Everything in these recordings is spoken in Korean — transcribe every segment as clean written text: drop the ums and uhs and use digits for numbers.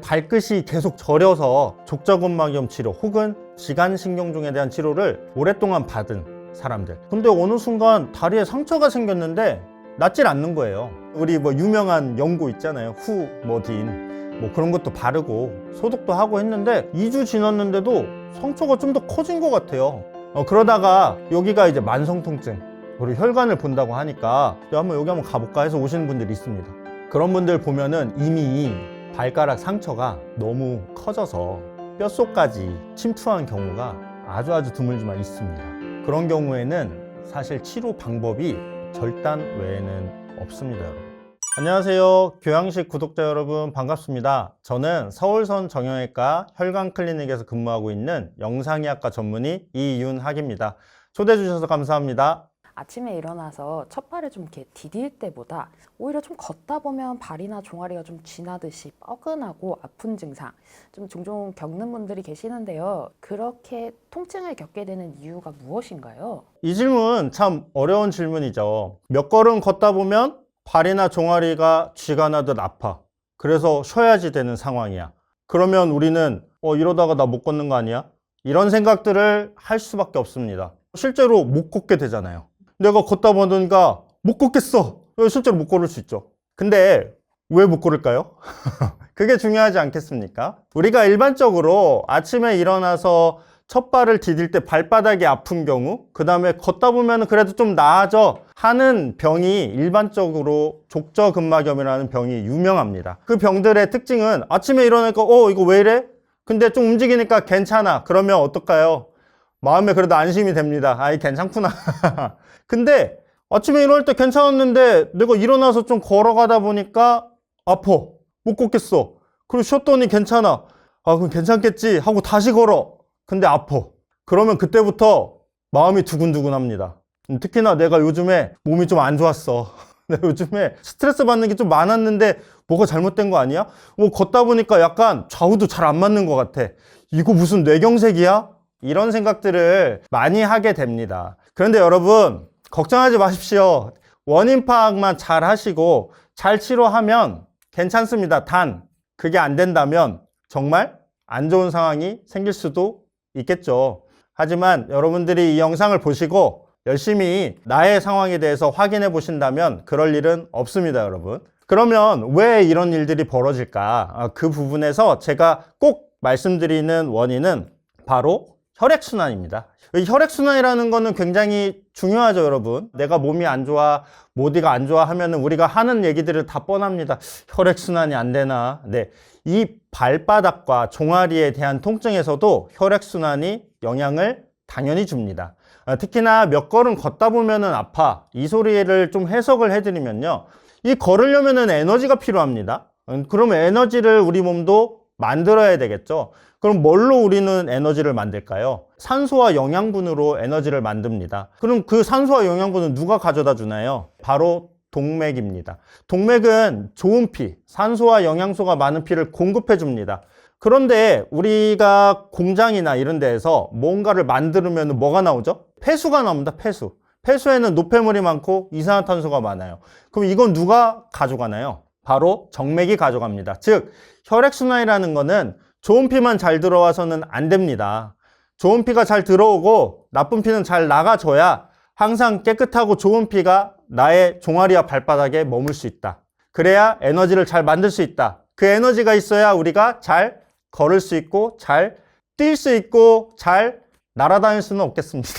발끝이 계속 저려서 족저근막염 치료 혹은 지간신경종에 대한 치료를 오랫동안 받은 사람들. 근데 어느 순간 다리에 상처가 생겼는데 낫질 않는 거예요. 우리 뭐 유명한 연고 있잖아요. 후머딘 뭐 그런 것도 바르고 소독도 하고 했는데 2주 지났는데도 상처가 좀 더 커진 것 같아요. 그러다가 여기가 이제 만성통증, 그리고 혈관을 본다고 하니까 한번 여기 한번 가볼까 해서 오시는 분들이 있습니다. 그런 분들 보면은 이미 발가락 상처가 너무 커져서 뼛속까지 침투한 경우가 아주 드물지만 있습니다. 그런 경우에는 사실 치료 방법이 절단 외에는 없습니다, 여러분. 안녕하세요. 교양식 구독자 여러분, 반갑습니다. 저는 서울선 정형외과 혈관클리닉에서 근무하고 있는 영상의학과 전문의 이윤학입니다. 초대해 주셔서 감사합니다. 아침에 일어나서 첫 발을 좀 이렇게 디딜 때보다 오히려 좀 걷다 보면 발이나 종아리가 좀 쥐나듯이 뻐근하고 아픈 증상 좀 종종 겪는 분들이 계시는데요. 그렇게 통증을 겪게 되는 이유가 무엇인가요? 이 질문 참 어려운 질문이죠. 몇 걸음 걷다 보면 발이나 종아리가 쥐가 나듯 아파. 그래서 쉬어야지 되는 상황이야. 그러면 우리는 이러다가 나 못 걷는 거 아니야? 이런 생각들을 할 수밖에 없습니다. 실제로 못 걷게 되잖아요. 내가 걷다 보니까 못 걷겠어. 실제로 못 걸을 수 있죠. 근데 왜 못 걸을까요? 그게 중요하지 않겠습니까? 우리가 일반적으로 아침에 일어나서 첫 발을 디딜 때 발바닥이 아픈 경우, 그 다음에 걷다 보면 그래도 좀 나아져 하는 병이 일반적으로 족저근막염이라는 병이 유명합니다. 그 병들의 특징은 아침에 일어나니까 이거 왜 이래? 근데 좀 움직이니까 괜찮아. 그러면 어떨까요? 마음에 그래도 안심이 됩니다. 아이 괜찮구나. 근데 아침에 일어날 때 괜찮았는데 내가 일어나서 좀 걸어가다 보니까 아파. 못 걷겠어. 그리고 쉬었더니 괜찮아. 그럼 괜찮겠지 하고 다시 걸어. 근데 아파. 그러면 그때부터 마음이 두근두근합니다. 특히나 내가 요즘에 몸이 좀 안 좋았어. 내가 요즘에 스트레스 받는 게 좀 많았는데 뭐가 잘못된 거 아니야? 걷다 보니까 약간 좌우도 잘 안 맞는 것 같아. 이거 무슨 뇌경색이야? 이런 생각들을 많이 하게 됩니다. 그런데 여러분 걱정하지 마십시오. 원인 파악만 잘 하시고 잘 치료하면 괜찮습니다. 단 그게 안 된다면 정말 안 좋은 상황이 생길 수도 있겠죠. 하지만 여러분들이 이 영상을 보시고 열심히 나의 상황에 대해서 확인해 보신다면 그럴 일은 없습니다, 여러분. 그러면 왜 이런 일들이 벌어질까? 그 부분에서 제가 꼭 말씀드리는 원인은 바로 혈액순환입니다. 혈액순환이라는 거는 굉장히 중요하죠, 여러분. 내가 몸이 안 좋아, 어디가 안 좋아 하면은 우리가 하는 얘기들을 다 뻔합니다. 혈액순환이 안 되나? 네. 이 발바닥과 종아리에 대한 통증에서도 혈액순환이 영향을 당연히 줍니다. 특히나 몇 걸음 걷다 보면은 아파. 이 소리를 좀 해석을 해드리면요. 이 걸으려면은 에너지가 필요합니다. 그러면 에너지를 우리 몸도 만들어야 되겠죠. 그럼 뭘로 우리는 에너지를 만들까요? 산소와 영양분으로 에너지를 만듭니다. 그럼 그 산소와 영양분은 누가 가져다 주나요? 바로 동맥입니다. 동맥은 좋은 피, 산소와 영양소가 많은 피를 공급해 줍니다. 그런데 우리가 공장이나 이런 데에서 뭔가를 만들면 뭐가 나오죠? 폐수가 나옵니다. 폐수. 폐수에는 노폐물이 많고 이산화탄소가 많아요. 그럼 이건 누가 가져가나요? 바로 정맥이 가져갑니다. 즉 혈액순환이라는 거는 좋은 피만 잘 들어와서는 안 됩니다. 좋은 피가 잘 들어오고 나쁜 피는 잘 나가줘야 항상 깨끗하고 좋은 피가 나의 종아리와 발바닥에 머물 수 있다. 그래야 에너지를 잘 만들 수 있다. 그 에너지가 있어야 우리가 잘 걸을 수 있고 잘 뛸 수 있고 잘 날아다닐 수는 없겠습니다.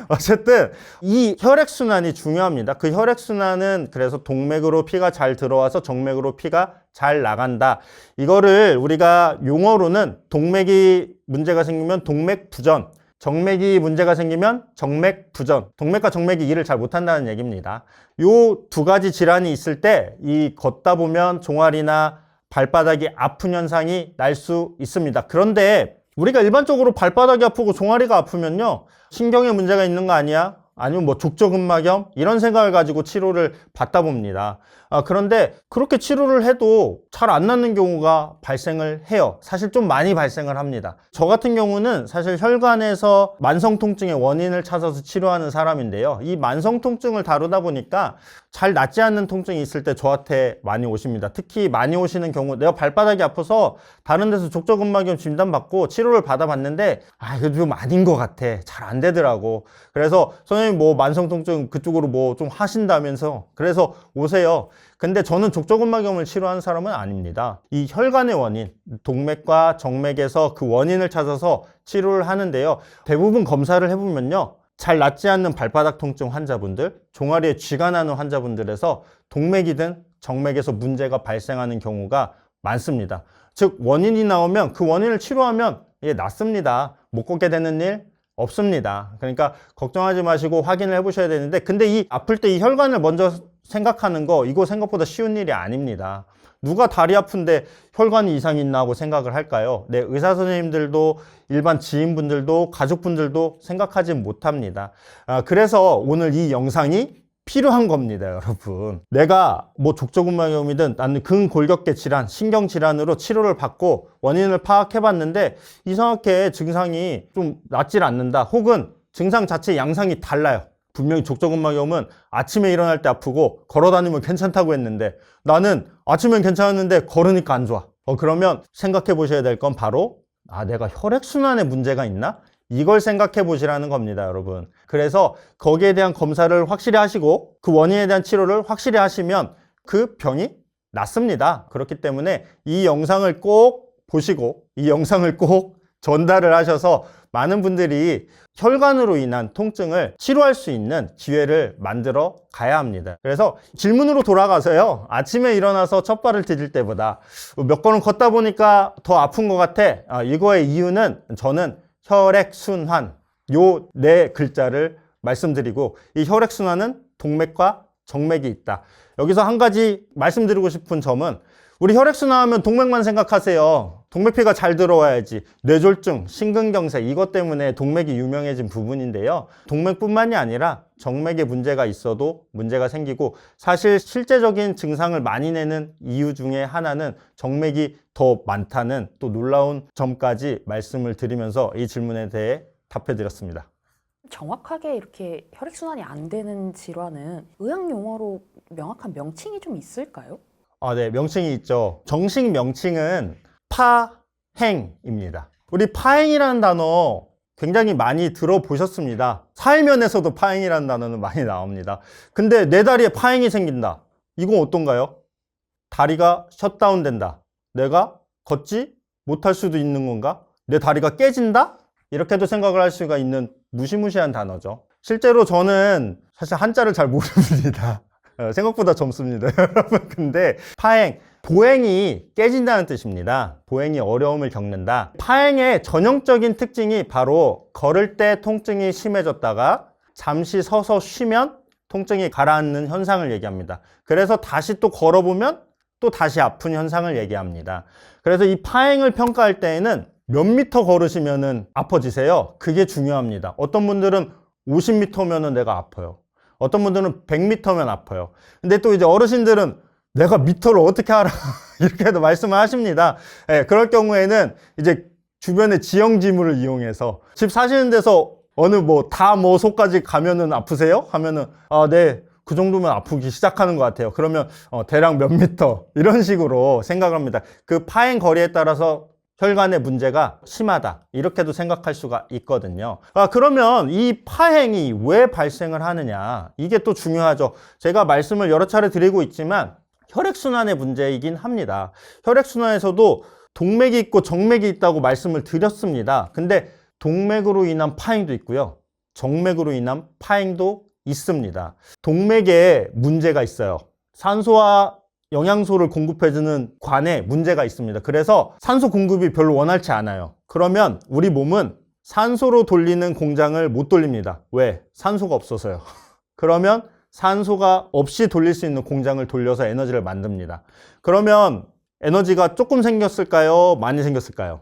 어쨌든 이 혈액순환이 중요합니다. 그 혈액순환은 그래서 동맥으로 피가 잘 들어와서 정맥으로 피가 잘 나간다. 이거를 우리가 용어로는 동맥이 문제가 생기면 동맥부전, 정맥이 문제가 생기면 정맥부전, 동맥과 정맥이 일을 잘 못한다는 얘기입니다. 요 두 가지 질환이 있을 때 이 걷다 보면 종아리나 발바닥이 아픈 현상이 날 수 있습니다. 그런데 우리가 일반적으로 발바닥이 아프고 종아리가 아프면요, 신경에 문제가 있는 거 아니야? 아니면 뭐 족저근막염? 이런 생각을 가지고 치료를 받다 봅니다. 그런데 그렇게 치료를 해도 잘 안 낫는 경우가 발생을 해요. 사실 좀 많이 발생을 합니다. 저 같은 경우는 사실 혈관에서 만성 통증의 원인을 찾아서 치료하는 사람인데요. 이 만성 통증을 다루다 보니까 잘 낫지 않는 통증이 있을 때 저한테 많이 오십니다. 특히 많이 오시는 경우, 내가 발바닥이 아파서 다른 데서 족저근막염 진단받고 치료를 받아봤는데 이거 좀 아닌 것 같아. 잘 안 되더라고. 그래서 선생님 뭐 만성 통증 그쪽으로 뭐 좀 하신다면서 그래서 오세요. 근데 저는 족저근막염을 치료하는 사람은 아닙니다. 이 혈관의 원인, 동맥과 정맥에서 그 원인을 찾아서 치료를 하는데요. 대부분 검사를 해보면요. 잘 낫지 않는 발바닥 통증 환자분들, 종아리에 쥐가 나는 환자분들에서 동맥이든 정맥에서 문제가 발생하는 경우가 많습니다. 즉 원인이 나오면 그 원인을 치료하면 낫습니다. 못 걷게 되는 일 없습니다. 그러니까 걱정하지 마시고 확인을 해보셔야 되는데, 근데 이 아플 때 이 혈관을 먼저 생각하는 거, 이거 생각보다 쉬운 일이 아닙니다. 누가 다리 아픈데 혈관이 이상이 있나 하고 생각을 할까요? 네, 의사 선생님들도 일반 지인분들도 가족분들도 생각하지 못합니다. 그래서 오늘 이 영상이 필요한 겁니다, 여러분. 내가 뭐 족저근막염이든 나는 근골격계 질환, 신경질환으로 치료를 받고 원인을 파악해봤는데 이상하게 증상이 좀 낫질 않는다. 혹은 증상 자체 양상이 달라요. 분명히 족저근막염은 아침에 일어날 때 아프고 걸어다니면 괜찮다고 했는데 나는 아침엔 괜찮았는데 걸으니까 안 좋아. 그러면 생각해 보셔야 될 건 바로 내가 혈액순환에 문제가 있나? 이걸 생각해 보시라는 겁니다, 여러분. 그래서 거기에 대한 검사를 확실히 하시고 그 원인에 대한 치료를 확실히 하시면 그 병이 낫습니다. 그렇기 때문에 이 영상을 꼭 보시고 이 영상을 꼭 전달을 하셔서 많은 분들이 혈관으로 인한 통증을 치료할 수 있는 기회를 만들어 가야 합니다. 그래서 질문으로 돌아가서요. 아침에 일어나서 첫 발을 디딜 때보다 몇 걸음 걷다 보니까 더 아픈 것 같아. 이거의 이유는 저는 혈액순환, 요 네 글자를 말씀드리고 이 혈액순환은 동맥과 정맥이 있다. 여기서 한 가지 말씀드리고 싶은 점은 우리 혈액순환하면 동맥만 생각하세요. 동맥피가 잘 들어와야지. 뇌졸중, 심근경색 이것 때문에 동맥이 유명해진 부분인데요. 동맥뿐만이 아니라 정맥에 문제가 있어도 문제가 생기고 사실 실제적인 증상을 많이 내는 이유 중에 하나는 정맥이 더 많다는 또 놀라운 점까지 말씀을 드리면서 이 질문에 대해 답해 드렸습니다. 정확하게 이렇게 혈액순환이 안 되는 질환은 의학 용어로 명확한 명칭이 좀 있을까요? 네, 명칭이 있죠. 정식 명칭은 파행입니다. 우리 파행이라는 단어 굉장히 많이 들어보셨습니다. 사회면에서도 파행이라는 단어는 많이 나옵니다. 근데 내 다리에 파행이 생긴다. 이건 어떤가요? 다리가 셧다운 된다. 내가 걷지 못할 수도 있는 건가? 내 다리가 깨진다? 이렇게도 생각을 할 수가 있는 무시무시한 단어죠. 실제로 저는 사실 한자를 잘 모릅니다. 생각보다 젊습니다, 여러분. 근데 파행, 보행이 깨진다는 뜻입니다. 보행이 어려움을 겪는다. 파행의 전형적인 특징이 바로 걸을 때 통증이 심해졌다가 잠시 서서 쉬면 통증이 가라앉는 현상을 얘기합니다. 그래서 다시 또 걸어보면 또 다시 아픈 현상을 얘기합니다. 그래서 이 파행을 평가할 때에는 몇 미터 걸으시면은 아파지세요? 그게 중요합니다. 어떤 분들은 50m면은 내가 아파요. 어떤 분들은 100m면 아파요. 근데 또 이제 어르신들은 내가 미터를 어떻게 알아? 이렇게도 말씀을 하십니다. 그럴 경우에는 이제 주변의 지형지물을 이용해서 집 사시는 데서 어느 소까지 가면은 아프세요? 하면은 네. 그 정도면 아프기 시작하는 것 같아요. 그러면 대략 몇 미터 이런 식으로 생각을 합니다. 그 파행 거리에 따라서 혈관의 문제가 심하다 이렇게도 생각할 수가 있거든요. 그러면 이 파행이 왜 발생을 하느냐, 이게 또 중요하죠. 제가 말씀을 여러 차례 드리고 있지만 혈액순환의 문제이긴 합니다. 혈액순환에서도 동맥이 있고 정맥이 있다고 말씀을 드렸습니다. 근데 동맥으로 인한 파행도 있고요, 정맥으로 인한 파행도 있습니다. 동맥에 문제가 있어요. 산소와 영양소를 공급해주는 관에 문제가 있습니다. 그래서 산소 공급이 별로 원활치 않아요. 그러면 우리 몸은 산소로 돌리는 공장을 못 돌립니다. 왜? 산소가 없어서요. 그러면 산소가 없이 돌릴 수 있는 공장을 돌려서 에너지를 만듭니다. 그러면 에너지가 조금 생겼을까요? 많이 생겼을까요?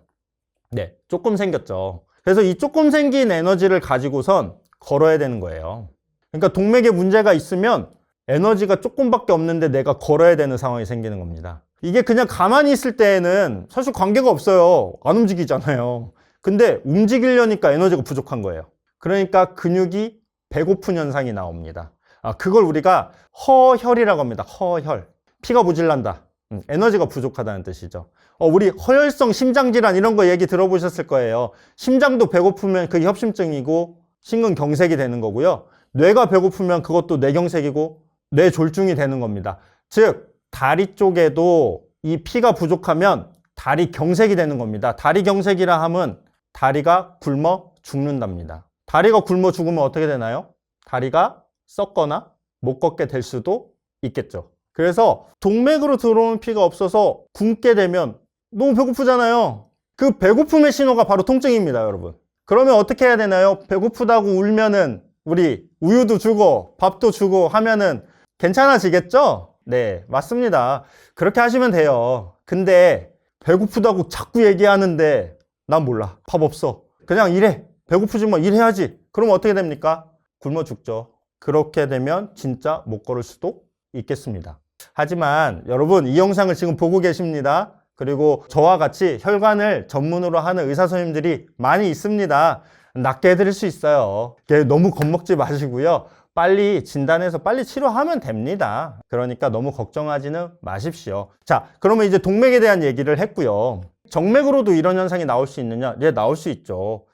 네, 조금 생겼죠. 그래서 이 조금 생긴 에너지를 가지고선 걸어야 되는 거예요. 그러니까 동맥에 문제가 있으면 에너지가 조금밖에 없는데 내가 걸어야 되는 상황이 생기는 겁니다. 이게 그냥 가만히 있을 때에는 사실 관계가 없어요. 안 움직이잖아요. 근데 움직이려니까 에너지가 부족한 거예요. 그러니까 근육이 배고픈 현상이 나옵니다. 그걸 우리가 허혈이라고 합니다. 허혈. 피가 모질란다. 에너지가 부족하다는 뜻이죠. 우리 허혈성 심장질환 이런 거 얘기 들어보셨을 거예요. 심장도 배고프면 그게 협심증이고 심근경색이 되는 거고요. 뇌가 배고프면 그것도 뇌경색이고 뇌졸중이 되는 겁니다. 즉 다리 쪽에도 이 피가 부족하면 다리 경색이 되는 겁니다. 다리 경색이라 함은 다리가 굶어 죽는답니다. 다리가 굶어 죽으면 어떻게 되나요? 다리가 썩거나 못 걷게 될 수도 있겠죠. 그래서 동맥으로 들어오는 피가 없어서 굶게 되면 너무 배고프잖아요. 그 배고픔의 신호가 바로 통증입니다, 여러분. 그러면 어떻게 해야 되나요? 배고프다고 울면은 우리 우유도 주고 밥도 주고 하면은 괜찮아지겠죠? 네, 맞습니다. 그렇게 하시면 돼요. 근데 배고프다고 자꾸 얘기하는데 난 몰라. 밥 없어. 그냥 일해. 배고프지만 일해야지. 그러면 어떻게 됩니까? 굶어 죽죠. 그렇게 되면 진짜 못 걸을 수도 있겠습니다. 하지만 여러분 이 영상을 지금 보고 계십니다. 그리고 저와 같이 혈관을 전문으로 하는 의사 선생님들이 많이 있습니다. 낫게 해드릴 수 있어요. 너무 겁먹지 마시고요. 빨리 진단해서 빨리 치료하면 됩니다. 그러니까 너무 걱정하지는 마십시오. 자, 그러면 이제 동맥에 대한 얘기를 했고요. 정맥으로도 이런 현상이 나올 수 있느냐? 네, 나올 수 있죠.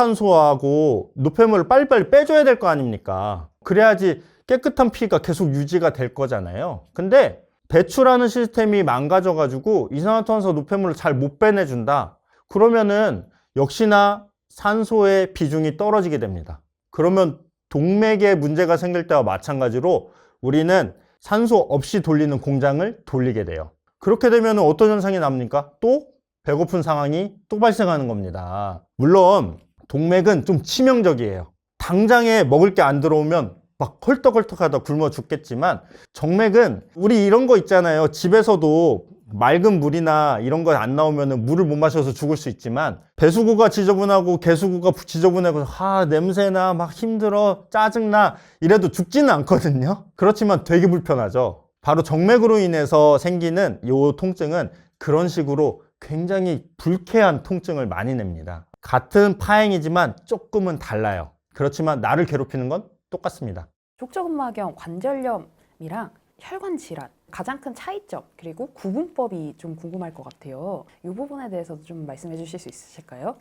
이산화탄소하고 노폐물을 빨리빨리 빼줘야 될 거 아닙니까? 그래야지 깨끗한 피가 계속 유지가 될 거잖아요. 근데 배출하는 시스템이 망가져가지고 이산화탄소 노폐물을 잘 못 빼내준다. 그러면은 역시나 산소의 비중이 떨어지게 됩니다. 그러면 동맥에 문제가 생길 때와 마찬가지로 우리는 산소 없이 돌리는 공장을 돌리게 돼요. 그렇게 되면 어떤 현상이 납니까? 또 배고픈 상황이 또 발생하는 겁니다. 물론 동맥은 좀 치명적이에요. 당장에 먹을 게 안 들어오면 막 헐떡헐떡하다 굶어 죽겠지만 정맥은 우리 이런 거 있잖아요. 집에서도 맑은 물이나 이런 거 안 나오면 물을 못 마셔서 죽을 수 있지만 배수구가 지저분하고 개수구가 지저분하고 냄새나 막 힘들어 짜증나 이래도 죽지는 않거든요. 그렇지만 되게 불편하죠. 바로 정맥으로 인해서 생기는 이 통증은 그런 식으로 굉장히 불쾌한 통증을 많이 냅니다. 같은 파행이지만 조금은 달라요. 그렇지만 나를 괴롭히는 건 똑같습니다. 족저근막염, 관절염이랑 혈관 질환 가장 큰 차이점 그리고 구분법이 좀 궁금할 것 같아요. 이 부분에 대해서도 좀 말씀해 주실 수 있으실까요?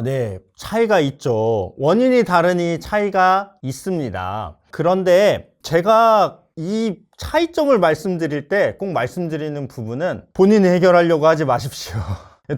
네. 차이가 있죠. 원인이 다르니 차이가 있습니다. 그런데 제가 이 차이점을 말씀드릴 때 꼭 말씀드리는 부분은 본인이 해결하려고 하지 마십시오.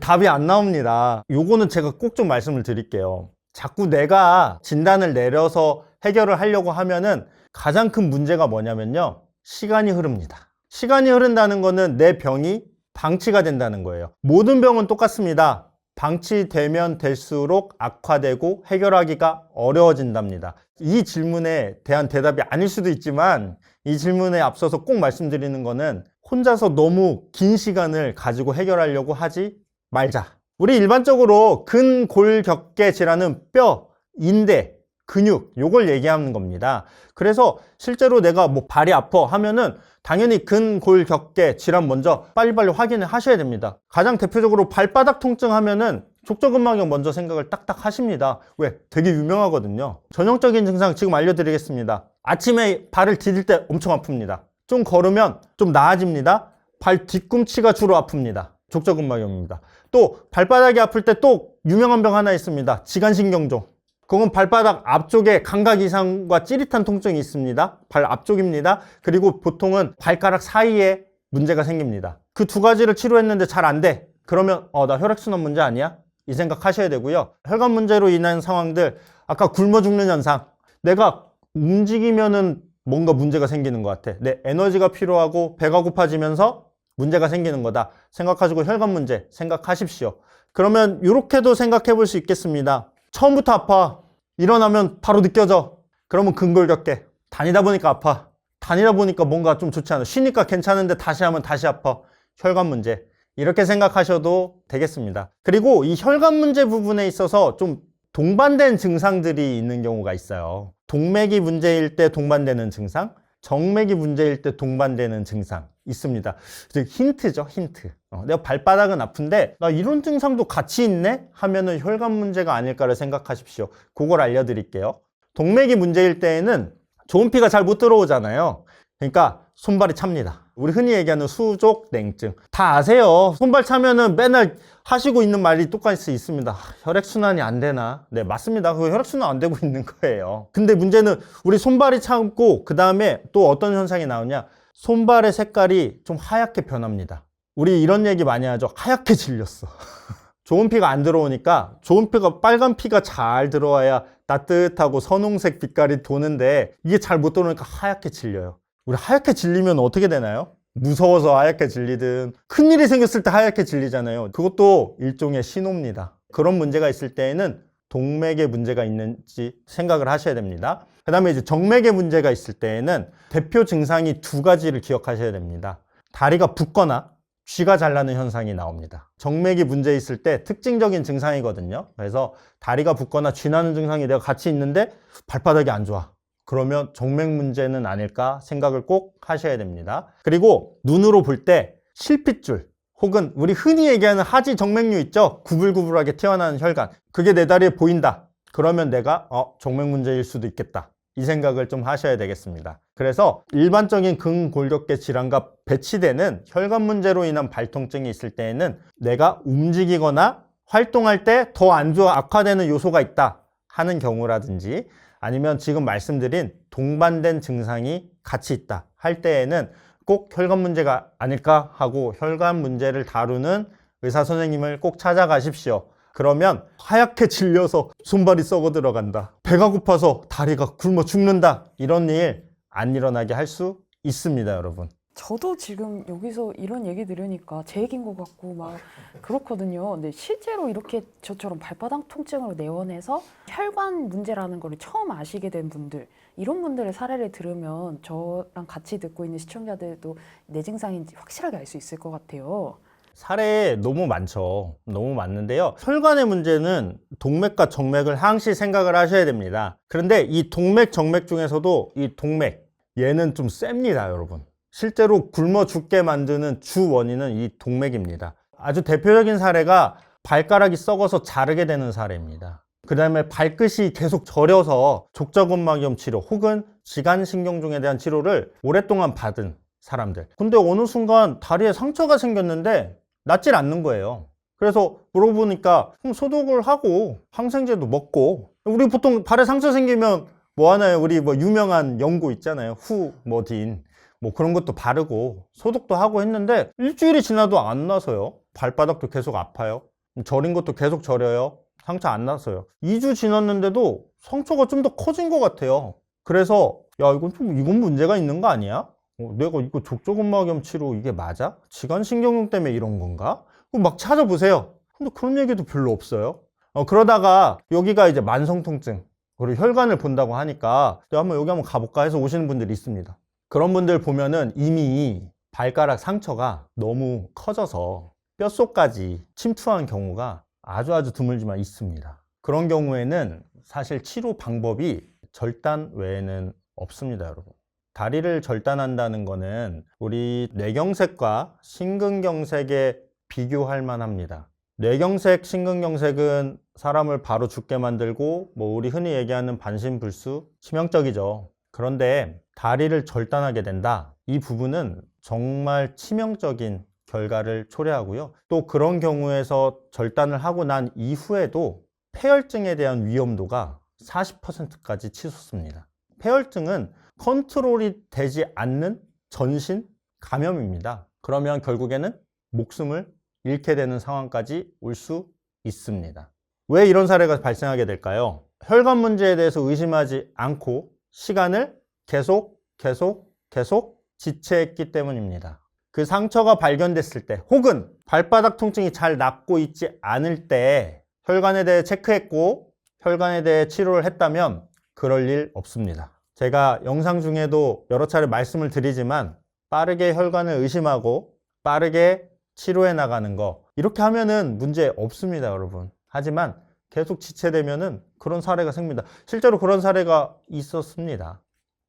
답이 안 나옵니다. 요거는 제가 꼭 좀 말씀을 드릴게요. 자꾸 내가 진단을 내려서 해결을 하려고 하면은 가장 큰 문제가 뭐냐면요. 시간이 흐릅니다. 시간이 흐른다는 거는 내 병이 방치가 된다는 거예요. 모든 병은 똑같습니다. 방치되면 될수록 악화되고 해결하기가 어려워진답니다. 이 질문에 대한 대답이 아닐 수도 있지만 이 질문에 앞서서 꼭 말씀드리는 거는 혼자서 너무 긴 시간을 가지고 해결하려고 하지 말자. 우리 일반적으로 근골격계 질환은 뼈, 인대, 근육 요걸 얘기하는 겁니다. 그래서 실제로 내가 뭐 발이 아파 하면은 당연히 근골격계 질환 먼저 빨리빨리 확인을 하셔야 됩니다. 가장 대표적으로 발바닥 통증 하면은 족저근막염 먼저 생각을 딱딱 하십니다. 왜? 되게 유명하거든요. 전형적인 증상 지금 알려드리겠습니다. 아침에 발을 디딜 때 엄청 아픕니다. 좀 걸으면 좀 나아집니다. 발 뒤꿈치가 주로 아픕니다. 족저근막염입니다. 또 발바닥이 아플 때 또 유명한 병 하나 있습니다. 지간신경종. 그건 발바닥 앞쪽에 감각 이상과 찌릿한 통증이 있습니다. 발 앞쪽입니다. 그리고 보통은 발가락 사이에 문제가 생깁니다. 그 두 가지를 치료했는데 잘 안 돼. 그러면 나 혈액순환 문제 아니야? 이 생각 하셔야 되고요. 혈관 문제로 인한 상황들, 아까 굶어 죽는 현상. 내가 움직이면은 뭔가 문제가 생기는 것 같아. 내 에너지가 필요하고 배가 고파지면서 문제가 생기는 거다. 생각하시고 혈관 문제 생각하십시오. 그러면 이렇게도 생각해 볼 수 있겠습니다. 처음부터 아파. 일어나면 바로 느껴져. 그러면 근골격계. 다니다 보니까 아파. 다니다 보니까 뭔가 좀 좋지 않아. 쉬니까 괜찮은데 다시 하면 다시 아파. 혈관 문제. 이렇게 생각하셔도 되겠습니다. 그리고 이 혈관 문제 부분에 있어서 좀 동반된 증상들이 있는 경우가 있어요. 동맥이 문제일 때 동반되는 증상, 정맥이 문제일 때 동반되는 증상 있습니다. 힌트죠, 힌트. 내가 발바닥은 아픈데 나 이런 증상도 같이 있네? 하면은 혈관 문제가 아닐까를 생각하십시오. 그걸 알려드릴게요. 동맥이 문제일 때에는 좋은 피가 잘 못 들어오잖아요. 그러니까 손발이 찹니다. 우리 흔히 얘기하는 수족냉증. 다 아세요. 손발 차면은 맨날 하시고 있는 말이 똑같이 있습니다. 혈액순환이 안 되나? 네, 맞습니다. 그 혈액순환 안 되고 있는 거예요. 근데 문제는 우리 손발이 차고 그 다음에 또 어떤 현상이 나오냐? 손발의 색깔이 좀 하얗게 변합니다. 우리 이런 얘기 많이 하죠. 하얗게 질렸어. 좋은 피가 안 들어오니까 좋은 피가 빨간 피가 잘 들어와야 따뜻하고 선홍색 빛깔이 도는데 이게 잘 못 들어오니까 하얗게 질려요. 우리 하얗게 질리면 어떻게 되나요? 무서워서 하얗게 질리든 큰일이 생겼을 때 하얗게 질리잖아요. 그것도 일종의 신호입니다. 그런 문제가 있을 때에는 동맥에 문제가 있는지 생각을 하셔야 됩니다. 그 다음에 이제 정맥에 문제가 있을 때에는 대표 증상이 두 가지를 기억하셔야 됩니다. 다리가 붓거나 쥐가 잘 나는 현상이 나옵니다. 정맥이 문제 있을 때 특징적인 증상이거든요. 그래서 다리가 붓거나 쥐 나는 증상이 내가 같이 있는데 발바닥이 안 좋아. 그러면 정맥 문제는 아닐까 생각을 꼭 하셔야 됩니다. 그리고 눈으로 볼 때 실핏줄 혹은 우리 흔히 얘기하는 하지 정맥류 있죠? 구불구불하게 튀어나오는 혈관. 그게 내 다리에 보인다. 그러면 내가 정맥 문제일 수도 있겠다. 이 생각을 좀 하셔야 되겠습니다. 그래서 일반적인 근골격계 질환과 배치되는 혈관 문제로 인한 발통증이 있을 때에는 내가 움직이거나 활동할 때 더 안 좋아 악화되는 요소가 있다 하는 경우라든지 아니면 지금 말씀드린 동반된 증상이 같이 있다 할 때에는 꼭 혈관 문제가 아닐까 하고 혈관 문제를 다루는 의사 선생님을 꼭 찾아가십시오. 그러면 하얗게 질려서 손발이 썩어 들어간다. 배가 고파서 다리가 굶어 죽는다. 이런 일 안 일어나게 할 수 있습니다, 여러분. 저도 지금 여기서 이런 얘기 들으니까 제 얘기인 것 같고 막 그렇거든요. 근데 실제로 이렇게 저처럼 발바닥 통증으로 내원해서 혈관 문제라는 걸 처음 아시게 된 분들, 이런 분들의 사례를 들으면 저랑 같이 듣고 있는 시청자들도 내 증상인지 확실하게 알 수 있을 것 같아요. 사례 너무 많죠. 너무 많는데요. 혈관의 문제는 동맥과 정맥을 항시 생각을 하셔야 됩니다. 그런데 이 동맥, 정맥 중에서도 이 동맥, 얘는 좀 셉니다, 여러분. 실제로 굶어 죽게 만드는 주 원인은 이 동맥입니다. 아주 대표적인 사례가 발가락이 썩어서 자르게 되는 사례입니다. 그 다음에 발끝이 계속 저려서 족저근막염 치료 혹은 지간신경종에 대한 치료를 오랫동안 받은 사람들. 근데 어느 순간 다리에 상처가 생겼는데 낫질 않는 거예요. 그래서 물어보니까 소독을 하고 항생제도 먹고, 우리 보통 발에 상처 생기면 뭐 하나요? 우리 뭐 유명한 연고 있잖아요. 후모딘 뭐 그런 것도 바르고 소독도 하고 했는데 일주일이 지나도 안 나서요. 발바닥도 계속 아파요. 저린 것도 계속 저려요. 상처 안 나서요. 2주 지났는데도 상처가 좀 더 커진 것 같아요. 그래서 야, 이건 문제가 있는 거 아니야? 내가 이거 족저근막염 치료 이게 맞아? 지간신경염 때문에 이런 건가? 막 찾아보세요. 근데 그런 얘기도 별로 없어요. 그러다가 여기가 이제 만성통증 그리고 혈관을 본다고 하니까 내가 여기 한번 가볼까 해서 오시는 분들이 있습니다. 그런 분들 보면은 이미 발가락 상처가 너무 커져서 뼛속까지 침투한 경우가 아주 드물지만 있습니다. 그런 경우에는 사실 치료 방법이 절단 외에는 없습니다, 여러분. 다리를 절단한다는 거는 우리 뇌경색과 심근경색에 비교할 만합니다. 뇌경색, 심근경색은 사람을 바로 죽게 만들고 우리 흔히 얘기하는 반신불수, 치명적이죠. 그런데 다리를 절단하게 된다. 이 부분은 정말 치명적인 결과를 초래하고요. 또 그런 경우에서 절단을 하고 난 이후에도 폐혈증에 대한 위험도가 40%까지 치솟습니다. 폐혈증은 컨트롤이 되지 않는 전신 감염입니다. 그러면 결국에는 목숨을 잃게 되는 상황까지 올 수 있습니다. 왜 이런 사례가 발생하게 될까요? 혈관 문제에 대해서 의심하지 않고 시간을 계속 지체했기 때문입니다. 그 상처가 발견됐을 때 혹은 발바닥 통증이 잘 낫고 있지 않을 때 혈관에 대해 체크했고 혈관에 대해 치료를 했다면 그럴 일 없습니다. 제가 영상 중에도 여러 차례 말씀을 드리지만 빠르게 혈관을 의심하고 빠르게 치료해 나가는 거 이렇게 하면은 문제 없습니다, 여러분. 하지만 계속 지체되면은 그런 사례가 생깁니다. 실제로 그런 사례가 있었습니다.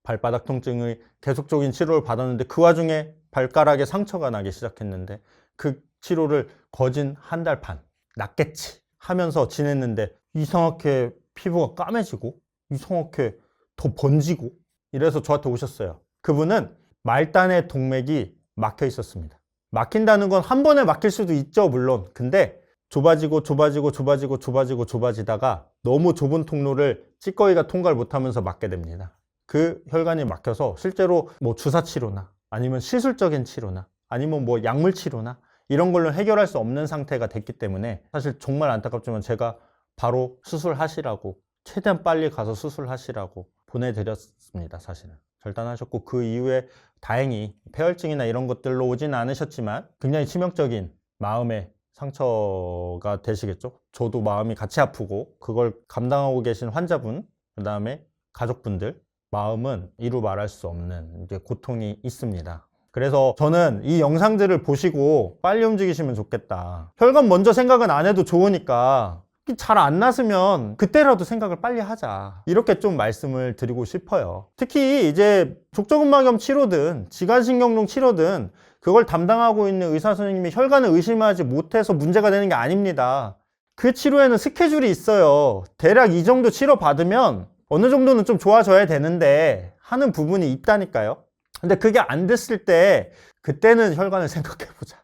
발바닥 통증의 계속적인 치료를 받았는데 그 와중에 발가락에 상처가 나기 시작했는데 그 치료를 거진 한 달 반 낫겠지 하면서 지냈는데 이상하게 피부가 까매지고 이상하게 더 번지고 이래서 저한테 오셨어요. 그분은 말단의 동맥이 막혀 있었습니다. 막힌다는 건 한 번에 막힐 수도 있죠, 물론. 근데 좁아지다가 너무 좁은 통로를 찌꺼기가 통과를 못하면서 막게 됩니다. 그 혈관이 막혀서 실제로 뭐 주사 치료나 아니면 시술적인 치료나 아니면 뭐 약물 치료나 이런 걸로 해결할 수 없는 상태가 됐기 때문에 사실 정말 안타깝지만 제가 바로 수술하시라고 최대한 빨리 가서 수술하시라고 보내드렸습니다. 사실은 절단하셨고 그 이후에 다행히 폐혈증이나 이런 것들로 오지는 않으셨지만 굉장히 치명적인 마음의 상처가 되시겠죠. 저도 마음이 같이 아프고 그걸 감당하고 계신 환자분 그 다음에 가족분들 마음은 이루 말할 수 없는 이제 고통이 있습니다. 그래서 저는 이 영상들을 보시고 빨리 움직이시면 좋겠다. 혈관 먼저 생각은 안 해도 좋으니까 잘 안 났으면 그때라도 생각을 빨리 하자. 이렇게 좀 말씀을 드리고 싶어요. 특히 이제 족저근막염 치료든 지간신경종 치료든 그걸 담당하고 있는 의사 선생님이 혈관을 의심하지 못해서 문제가 되는 게 아닙니다. 그 치료에는 스케줄이 있어요. 대략 이 정도 치료 받으면 어느 정도는 좀 좋아져야 되는데 하는 부분이 있다니까요. 근데 그게 안 됐을 때 그때는 혈관을 생각해보자.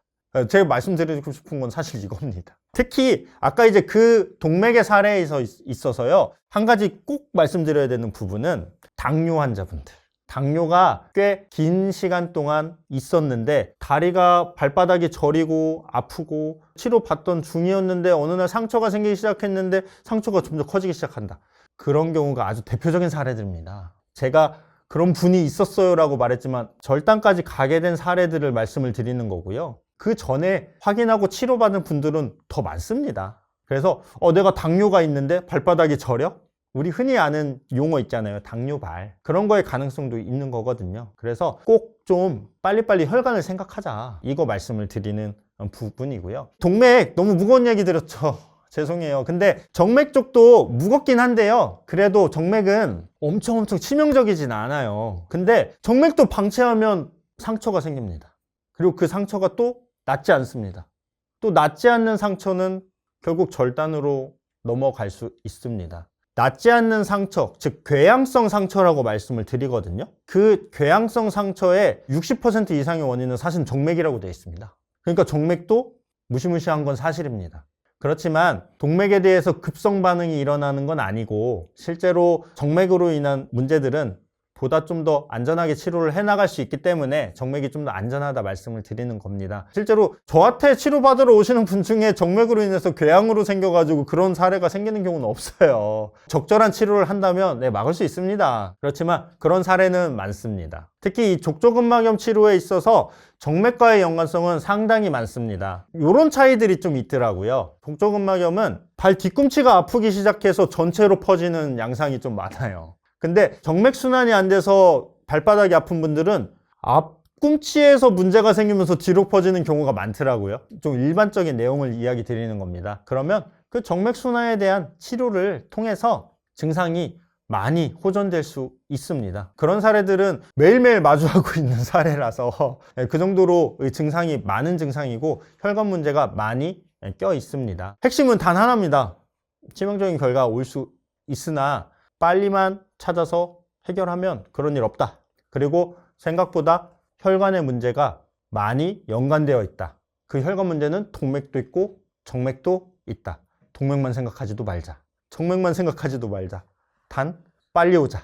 제가 말씀드리고 싶은 건 사실 이겁니다. 특히 아까 이제 그 동맥의 사례에 있어서요. 한 가지 꼭 말씀드려야 되는 부분은 당뇨 환자분들. 당뇨가 꽤 긴 시간 동안 있었는데 다리가 발바닥이 저리고 아프고 치료받던 중이었는데 어느 날 상처가 생기기 시작했는데 상처가 점점 커지기 시작한다. 그런 경우가 아주 대표적인 사례들입니다. 제가 그런 분이 있었어요 라고 말했지만 절단까지 가게 된 사례들을 말씀을 드리는 거고요. 그 전에 확인하고 치료받은 분들은 더 많습니다. 그래서 내가 당뇨가 있는데 발바닥이 저려? 우리 흔히 아는 용어 있잖아요. 당뇨발. 그런 거의 가능성도 있는 거거든요. 그래서 꼭 좀 빨리빨리 혈관을 생각하자. 이거 말씀을 드리는 부분이고요. 동맥 너무 무거운 얘기 드렸죠. 죄송해요. 근데 정맥 쪽도 무겁긴 한데요. 그래도 정맥은 엄청 치명적이진 않아요. 근데 정맥도 방치하면 상처가 생깁니다. 그리고 그 상처가 또 낫지 않습니다. 또 낫지 않는 상처는 결국 절단으로 넘어갈 수 있습니다. 낫지 않는 상처, 즉 궤양성 상처라고 말씀을 드리거든요. 그 궤양성 상처의 60% 이상의 원인은 사실 정맥이라고 되어 있습니다. 그러니까 정맥도 무시무시한 건 사실입니다. 그렇지만 동맥에 대해서 급성 반응이 일어나는 건 아니고 실제로 정맥으로 인한 문제들은 보다 좀 더 안전하게 치료를 해나갈 수 있기 때문에 정맥이 좀 더 안전하다 말씀을 드리는 겁니다. 실제로 저한테 치료받으러 오시는 분 중에 정맥으로 인해서 궤양으로 생겨가지고 그런 사례가 생기는 경우는 없어요. 적절한 치료를 한다면 막을 수 있습니다. 그렇지만 그런 사례는 많습니다. 특히 이 족저근막염 치료에 있어서 정맥과의 연관성은 상당히 많습니다. 이런 차이들이 좀 있더라고요. 족저근막염은 발 뒤꿈치가 아프기 시작해서 전체로 퍼지는 양상이 좀 많아요. 근데 정맥순환이 안 돼서 발바닥이 아픈 분들은 앞꿈치에서 문제가 생기면서 뒤로 퍼지는 경우가 많더라고요. 좀 일반적인 내용을 이야기 드리는 겁니다. 그러면 그 정맥순환에 대한 치료를 통해서 증상이 많이 호전될 수 있습니다. 그런 사례들은 매일매일 마주하고 있는 사례라서 그 정도로 증상이 많은 증상이고 혈관 문제가 많이 껴 있습니다. 핵심은 단 하나입니다. 치명적인 결과가 올 수 있으나 빨리만 찾아서 해결하면 그런 일 없다. 그리고 생각보다 혈관의 문제가 많이 연관되어 있다. 그 혈관 문제는 동맥도 있고 정맥도 있다. 동맥만 생각하지도 말자. 정맥만 생각하지도 말자. 단 빨리 오자.